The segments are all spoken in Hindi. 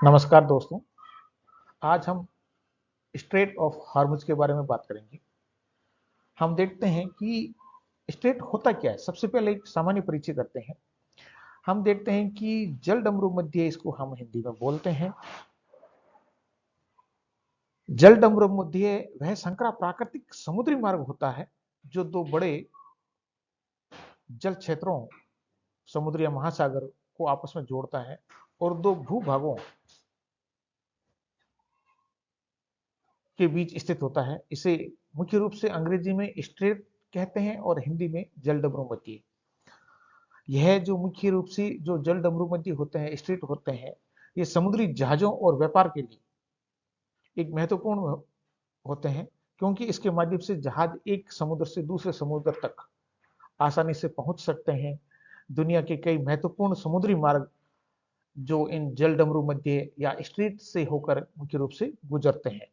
नमस्कार दोस्तों। आज हम स्ट्रेट ऑफ हार्मुज के बारे में बात करेंगे। हम देखते हैं कि स्ट्रेट होता क्या है। सबसे पहले एक सामान्य परिचय करते हैं। हम देखते हैं कि जलडमरू मध्य, इसको हम हिंदी में बोलते हैं। जलडमरू मध्य वह संकरा प्राकृतिक समुद्री मार्ग होता है जो दो बड़े जल क्षेत्रों, समुद्र या महासागर को आपस में जोड़ता है और दो भूभागों के बीच स्थित होता है। इसे मुख्य रूप से अंग्रेजी में स्ट्रेट कहते हैं और हिंदी में जलडमरू मध्य। यह जो मुख्य रूप से जो जलडमरू मध्य होते हैं, स्ट्रेट होते हैं, ये समुद्री जहाजों और व्यापार के लिए एक महत्वपूर्ण होते हैं, क्योंकि इसके माध्यम से जहाज एक समुद्र से दूसरे समुद्र तक आसानी से पहुंच सकते हैं। दुनिया के कई महत्वपूर्ण समुद्री मार्ग जो इन जलडमरू मध्य या स्ट्रेट से होकर मुख्य रूप से गुजरते हैं।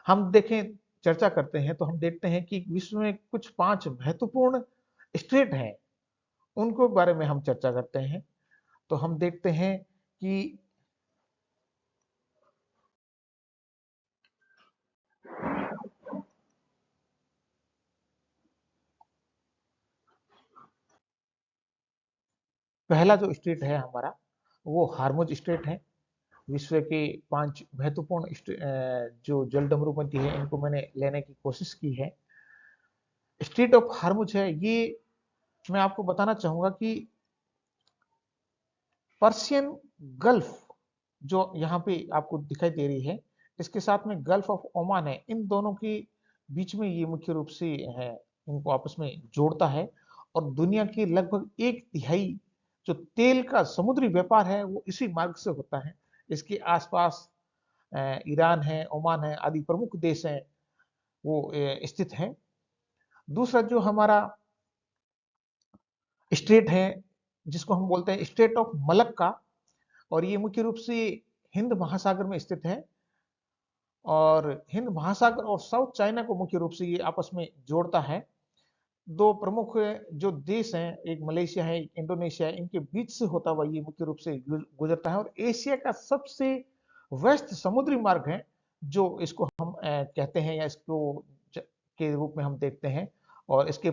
हम देखें, चर्चा करते हैं तो हम देखते हैं कि विश्व में कुछ 5 महत्वपूर्ण स्ट्रेट हैं, उनको बारे में हम चर्चा करते हैं। तो हम देखते हैं कि पहला जो स्टेट है हमारा, वो हार्मुज स्टेट है। विश्व के 5 महत्वपूर्ण जो जलडमरू मध्य है, इनको मैंने लेने की कोशिश की है। स्टेट ऑफ हार्मुज है ये, मैं आपको बताना चाहूंगा कि पर्शियन गल्फ जो यहाँ पे आपको दिखाई दे रही है, इसके साथ में गल्फ ऑफ ओमान है, इन दोनों के बीच में ये मुख्य रूप से है, इनको आपस में जोड़ता है। और दुनिया के लगभग 1/3 जो तेल का समुद्री व्यापार है वो इसी मार्ग से होता है। इसके आसपास ईरान है, ओमान है, आदि प्रमुख देश हैं, वो स्थित है। दूसरा जो हमारा स्टेट है, जिसको हम बोलते हैं स्टेट ऑफ मलक्का, और ये मुख्य रूप से हिंद महासागर में स्थित है। और हिंद महासागर और साउथ चाइना को मुख्य रूप से ये आपस में जोड़ता है। दो प्रमुख जो देश हैं, एक मलेशिया है, एक इंडोनेशिया है, इनके बीच से होता हुआ ये मुख्य रूप से गुजरता है। और एशिया का सबसे व्यस्त समुद्री मार्ग है, जो इसको हम कहते हैं, या इसको के रूप में हम देखते हैं। और इसके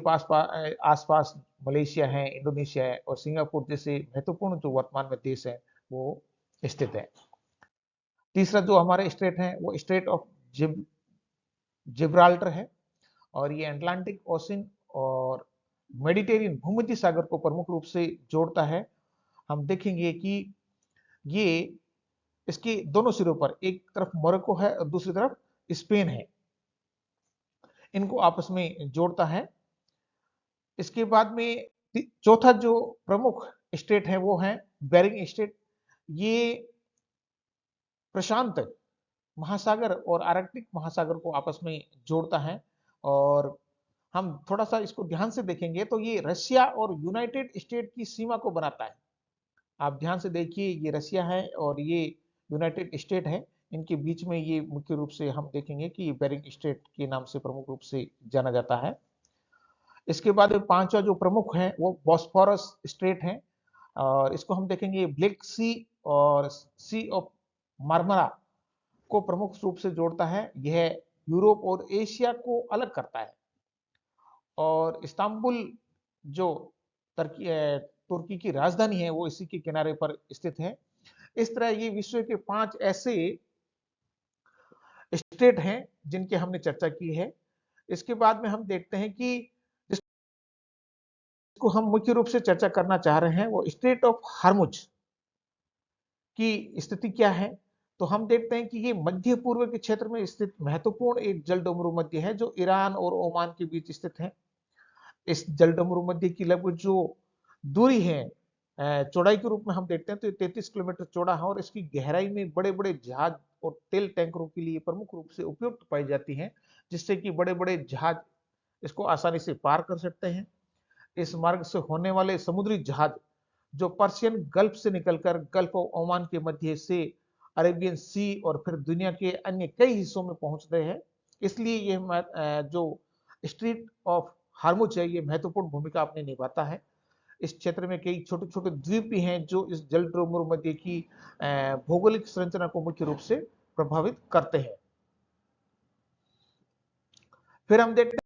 आसपास मलेशिया है, इंडोनेशिया है और सिंगापुर जैसे महत्वपूर्ण जो वर्तमान में देश है वो स्थित है। तीसरा जो हमारे स्टेट है वो स्टेट ऑफ जिब्राल्टर है, और ये अटलांटिक ओशन और मेडिटेरियन भूमध्य सागर को प्रमुख रूप से जोड़ता है। हम देखेंगे कि ये इसके दोनों सिरों पर, एक तरफ मोरक्को है और दूसरी तरफ स्पेन है, इनको आपस में जोड़ता है। इसके बाद में चौथा जो प्रमुख स्टेट है वो है बेरिंग स्टेट। ये प्रशांत महासागर और आर्कटिक महासागर को आपस में जोड़ता है। और हम थोड़ा सा इसको ध्यान से देखेंगे तो ये रशिया और यूनाइटेड स्टेट की सीमा को बनाता है। आप ध्यान से देखिए, ये रशिया है और ये यूनाइटेड स्टेट है, इनके बीच में ये मुख्य रूप से हम देखेंगे कि बेरिंग स्टेट के नाम से प्रमुख रूप से जाना जाता है। इसके बाद पांचवा जो प्रमुख है वो बॉस्फोरस स्ट्रेट है, और इसको हम देखेंगे ब्लैक सी और सी ऑफ मार्मरा को प्रमुख रूप से जोड़ता है। यह यूरोप और एशिया को अलग करता है। और इस्तांबुल जो तुर्की की राजधानी है वो इसी के किनारे पर स्थित है। इस तरह ये विश्व के 5 ऐसे स्टेट हैं जिनकी हमने चर्चा की है। इसके बाद में हम देखते हैं कि जिसको हम मुख्य रूप से चर्चा करना चाह रहे हैं वो स्टेट ऑफ हार्मुज की स्थिति क्या है। तो हम देखते हैं कि ये मध्य पूर्व के क्षेत्र में स्थित महत्वपूर्ण एक जलडमरू मध्य है जो ईरान और ओमान के बीच स्थित है। इस जलडमरू मध्य की लगभग जो दूरी है चौड़ाई के रूप में हम देखते हैं तो 33 किलोमीटर चौड़ा है, और इसकी गहराई में बड़े बड़े जहाज और तेल टैंकरों के लिए प्रमुख रूप से उपयुक्त पाई जाती है, जिससे कि बड़े बड़े जहाज इसको आसानी से पार कर सकते हैं। इस मार्ग से होने वाले समुद्री जहाज जो पर्शियन गल्फ से निकलकर गल्फ ऑफ ओमान के मध्य से अरेबियन सी और फिर दुनिया के अन्य कई हिस्सों में पहुंचते हैं। इसलिए ये जो स्ट्रीट ऑफ हार्मुज है ये महत्वपूर्ण भूमिका अपने निभाता है। इस क्षेत्र में कई छोटे छोटे द्वीप भी हैं जो इस जल मध्य की भौगोलिक संरचना को मुख्य रूप से प्रभावित करते हैं। फिर हम देखते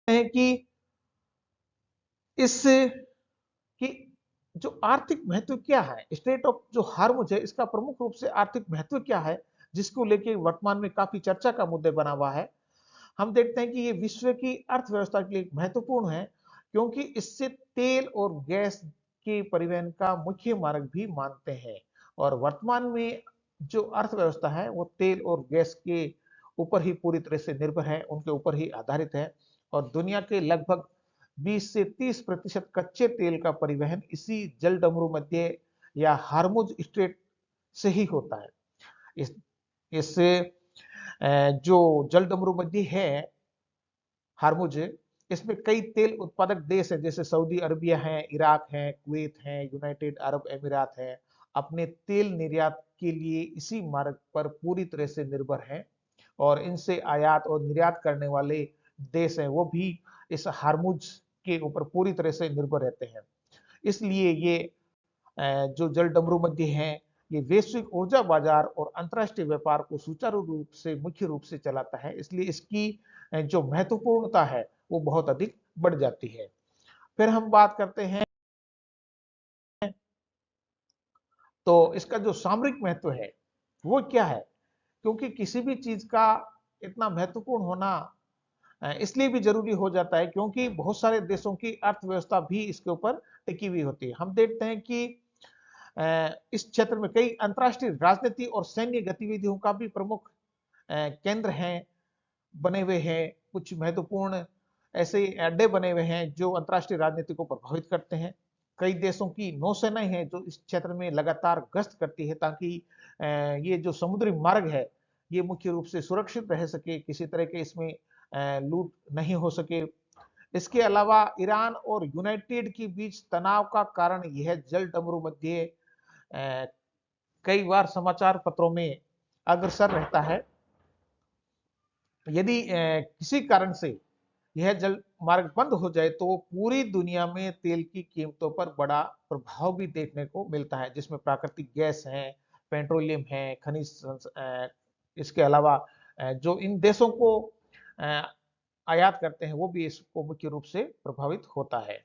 हैं कि इस कि जो आर्थिक महत्व क्या है, स्टेट ऑफ जो हार्मुज है, इसका प्रमुख रूप से आर्थिक महत्व क्या है, जिसको लेके वर्तमान में काफी चर्चा का मुद्दा बना हुआ है। हम देखते हैं कि ये विश्व की अर्थव्यवस्था के लिए महत्वपूर्ण है, क्योंकि इससे तेल और गैस के परिवहन का मुख्य मार्ग भी मानते हैं। और वर्तमान में जो अर्थव्यवस्था है वो तेल और गैस के ऊपर ही पूरी तरह से निर्भर है, उनके ऊपर ही आधारित है। और दुनिया के लगभग 20 से 30% कच्चे तेल का परिवहन इसी जल मध्य या हार्मुज स्ट्रेट से ही होता है। इस इससे जो जल मध्य है हार्मुज, इसमें कई तेल उत्पादक देश हैं, जैसे सऊदी अरबिया है, इराक है, कुवैत है, यूनाइटेड अरब अमीरात है, अपने तेल निर्यात के लिए इसी मार्ग पर पूरी तरह से निर्भर हैं। और इनसे आयात और निर्यात करने वाले देश हैं वो भी इस हार्मुज के ऊपर पूरी तरह से निर्भर रहते हैं। इसलिए ये जो जल मध्य है, ये वैश्विक ऊर्जा बाजार और अंतरराष्ट्रीय व्यापार को सुचारू रूप से मुख्य रूप से चलाता है। इसलिए इसकी जो महत्वपूर्णता है वो बहुत अधिक बढ़ जाती है। फिर हम बात करते हैं तो इसका जो सामरिक महत्व है वो क्या है, क्योंकि किसी भी चीज का इतना महत्वपूर्ण होना इसलिए भी जरूरी हो जाता है क्योंकि बहुत सारे देशों की अर्थव्यवस्था भी इसके ऊपर टिकी हुई होती है। हम देखते हैं कि इस क्षेत्र में कई अंतरराष्ट्रीय राजनीति और सैन्य गतिविधियों का भी प्रमुख केंद्र हैं, बने हुए हैं। कुछ महत्वपूर्ण ऐसे अड्डे बने हुए हैं जो अंतरराष्ट्रीय राजनीति को प्रभावित करते हैं। कई देशों की नौसेनाएं हैं जो इस क्षेत्र में लगातार गश्त करती है ताकि ये जो समुद्री मार्ग है ये मुख्य रूप से सुरक्षित रह सके, किसी तरह के इसमें लूट नहीं हो सके। इसके अलावा ईरान और यूनाइटेड के बीच तनाव का कारण यह जल मध्य कई बार समाचार पत्रों में अग्रसर रहता है। यदि किसी कारण से यह जल मार्ग बंद हो जाए तो पूरी दुनिया में तेल की कीमतों पर बड़ा प्रभाव भी देखने को मिलता है, जिसमें प्राकृतिक गैस है, पेट्रोलियम है, खनिज इसके अलावा जो इन देशों को आयात करते हैं वो भी इसको मुख्य रूप से प्रभावित होता है।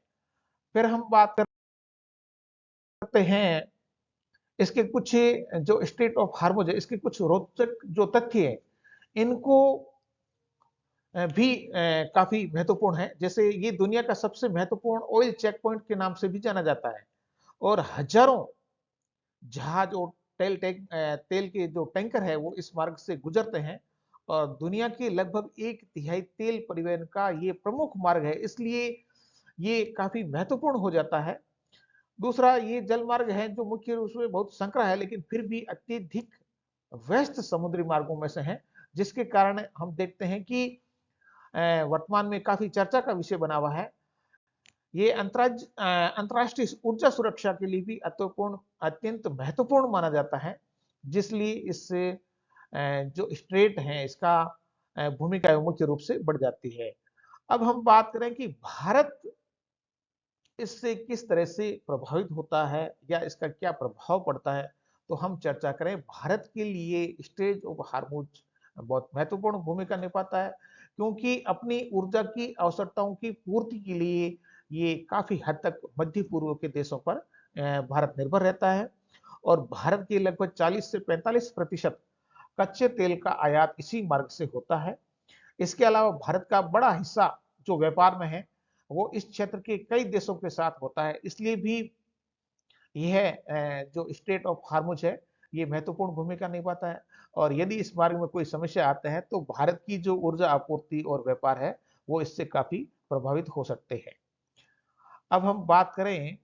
फिर हम बात करते हैं इसके कुछ जो स्टेट ऑफ हार्मुज है, इसके कुछ रोचक जो तथ्य है इनको भी काफी महत्वपूर्ण है। जैसे ये दुनिया का सबसे महत्वपूर्ण ऑयल चेक पॉइंट के नाम से भी जाना जाता है और हजारों जहाज और तेल के जो टैंकर है वो इस मार्ग से गुजरते हैं। और दुनिया के लगभग 1/3 तेल परिवहन का ये प्रमुख मार्ग है, इसलिए ये काफी महत्वपूर्ण हो जाता है। दूसरा, ये जल मार्ग है जो मुख्य रूप से बहुत संकरा है लेकिन फिर भी अत्यधिक व्यस्त समुद्री मार्गों में से है, जिसके कारण हम देखते हैं कि वर्तमान में काफी चर्चा का विषय बना हुआ है। ये अंतरराष्ट्रीय ऊर्जा सुरक्षा के लिए भी अत्यंत महत्वपूर्ण माना जाता है, जिसलिए इससे जो स्ट्रेट है इसका भूमिका मुख्य रूप से बढ़ जाती है। अब हम बात करें कि भारत इससे किस तरह से प्रभावित होता है या इसका क्या प्रभाव पड़ता है, तो हम चर्चा करें। भारत के लिए स्टेट ऑफ हार्मुज बहुत महत्वपूर्ण भूमिका निभाता है, क्योंकि अपनी ऊर्जा की आवश्यकताओं की पूर्ति के लिए ये काफी हद तक मध्य पूर्व के देशों पर भारत निर्भर रहता है। और भारत के लगभग 40 से 45% कच्चे तेल का आयात इसी मार्ग से होता है। इसके अलावा भारत का बड़ा हिस्सा जो व्यापार में है वो इस क्षेत्र के कई देशों के साथ होता है, इसलिए भी यह जो स्टेट ऑफ हार्मुज है ये महत्वपूर्ण भूमिका निभाता है। और यदि इस मार्ग में कोई समस्या आता है तो भारत की जो ऊर्जा आपूर्ति और व्यापार है वो इससे काफी प्रभावित हो सकते हैं। अब हम बात करें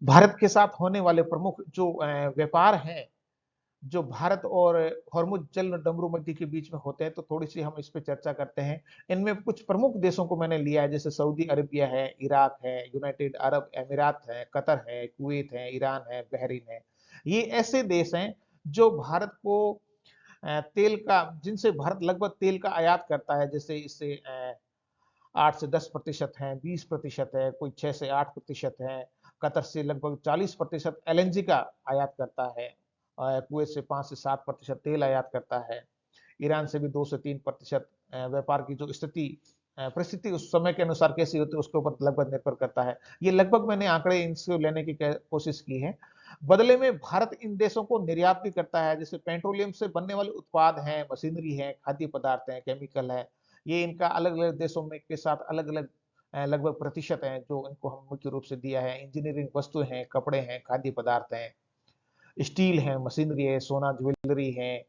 भारत के साथ होने वाले प्रमुख जो व्यापार हैं जो भारत और हॉर्मुज जल मध्य के बीच में होते हैं, तो थोड़ी सी हम इस पे चर्चा करते हैं। इनमें कुछ प्रमुख देशों को मैंने लिया है, जैसे सऊदी अरेबिया है, इराक है, यूनाइटेड अरब अमीरात है, कतर है, कुवैत है, ईरान है, बहरीन है। ये ऐसे देश हैं जो भारत को तेल का जिनसे भारत लगभग तेल का आयात करता है। जैसे इससे 8 से 10% है, 20% है, कोई 6 से 8% है। कतर से लगभग 40% एलएनजी का आयात करता है। कुवैत से 5 से 7% तेल आयात करता है। ईरान से भी 2 से 3% व्यापार की जो परिस्थिति उस समय के अनुसार कैसी होती है उसके ऊपर लगभग निर्भर करता है। ये लगभग मैंने आंकड़े इनसे लेने की कोशिश की है। बदले में भारत इन देशों को निर्यात भी करता है, जैसे पेट्रोलियम से बनने वाले उत्पाद हैं, मशीनरी है, खाद्य पदार्थ हैं, केमिकल है। ये इनका अलग-अलग देशों में के साथ अलग-अलग लगभग प्रतिशत है जो इनको हम मुख्य रूप से दिया है। इंजीनियरिंग वस्तुएं हैं, कपड़े हैं, खाद्य पदार्थ हैं, स्टील है, मशीनरी है, सोना ज्वेलरी है,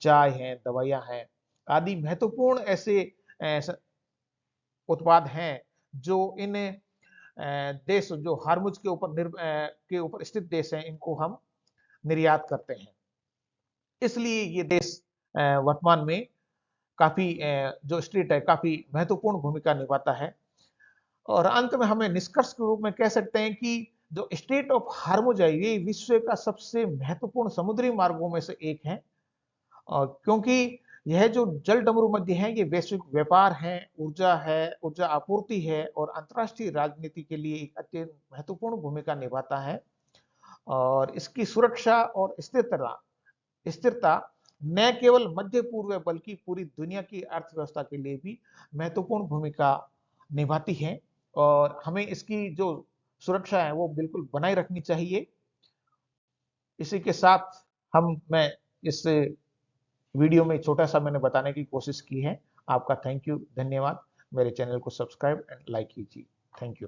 चाय है, दवाइयाँ हैं, आदि महत्वपूर्ण ऐसे उत्पाद हैं जो इन देश जो हार्मुज के ऊपर स्थित देश हैं इनको हम निर्यात करते हैं। इसलिए ये देश वर्तमान में काफी जो स्टेट है काफी महत्वपूर्ण भूमिका निभाता है। और अंत में हमें निष्कर्ष के रूप में कह सकते हैं कि जो स्टेट ऑफ हार्मुज है ये विश्व का सबसे महत्वपूर्ण समुद्री मार्गों में से एक है। और क्योंकि यह जो जल डमरू मध्य है ये वैश्विक व्यापार है, ऊर्जा आपूर्ति है और अंतर्राष्ट्रीय राजनीति के लिए एक अत्यंत महत्वपूर्ण भूमिका निभाता है। और इसकी सुरक्षा और स्थिरता न केवल मध्य पूर्व बल्कि पूरी दुनिया की अर्थव्यवस्था के लिए भी महत्वपूर्ण भूमिका निभाती है। और हमें इसकी जो सुरक्षा है वो बिल्कुल बनाए रखनी चाहिए। इसी के साथ मैं इस वीडियो में छोटा सा मैंने बताने की कोशिश की है। आपका थैंक यू, धन्यवाद। मेरे चैनल को सब्सक्राइब एंड लाइक कीजिए। Thank you.